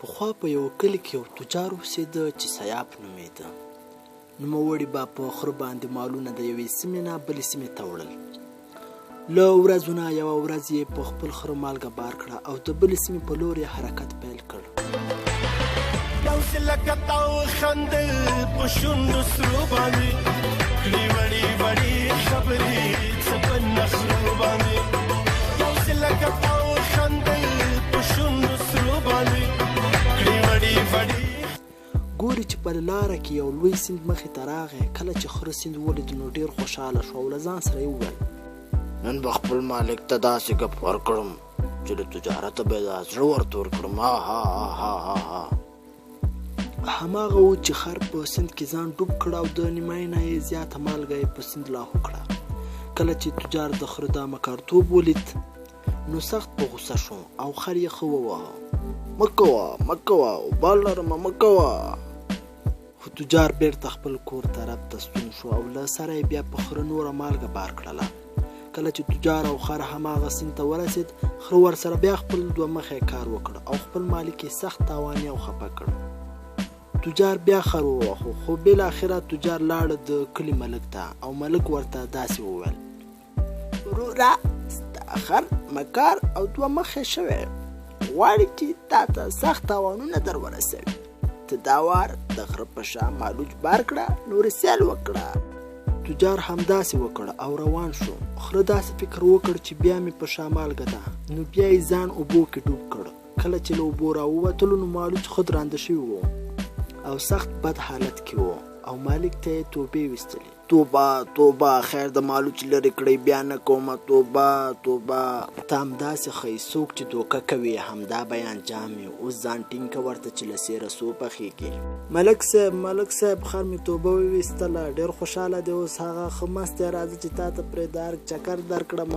پخوا په یو کلي کې یو تجار اوسېده چې سیاف نومېده. نوموړي به په خره باندې مالونه د یوې سیمې نه بلې سیمې ته وړل. له ورځو نه یوه ورځ یې په خپل خره مالګه بار کړه او د بلې سیمې په لور یې حرکت پیل کړ. ګوري چې په لاره کې یو لوی سیند مخې ته راغی. کله چې خره سیند ولید نو ډېر خوشحاله شو او له ځان سره یې وویل نن به خپل مالک ته داسې ګپ ورکړم چې د تجارته به یې زړه ورته ورکړم. هماغه و چې خر په سیند کې ځان ډوب کړ او د نیمایي نه یې زیاته مالګه یې په سیند لاهو کړه. کله چې تجار د خره دا مکارتوب ولید نو سخت په غوسه شو او خر یې ښه وواهه. مه کوه اوبه لرمه مه کوه. خو تجار بیرته خپل کور طرف ته ستون شو او له سره یې بیا په خره نوره مالګه بار کړله. کله چې تجار او خر هماغه سیند ته ورسېد خره ورسره بیا خپل دوه مخی کار وکړ او خپل مالک یې سخت تاواني او خفه کړ. تجار بیا خر وواهه خو بالاخره تجار لاړ د کلي ملک ته او ملک ورته داسې وویل وروره ستا خر مکار او دوه مخی شوی غواړي چې تا ته سخت تاوانونه در ورسوي. ته دا وار د غره په شا مالوچ بار کړه نورې سیل وکړه. تجار همداسې وکړ او روان شو. خره داسې فکر وکړ چې بیا مې په شا مالګه ده نو بیا یې ځان اوبو کې ډوب کړ. کله چې له اوبو راووتلو نو مالوچ خود رانده شوی و او سخت بد حالت کې و او مالک ته یې توبې ویستلې. توبه خیر د مالوچ لرې کړی بیا نه کومه توبه. ته همداسې ښایي څوک چې دوکه کوي همدا به یې انجام وي. اوس ځان ټینګ که ورته چې له سیره څو پخېږي. ملک صاحب خر مې توبه وویستله ډېر خوشحاله دی. اوس هغه ښه مست دی راځه چې تا ته پرې چکر درکړم.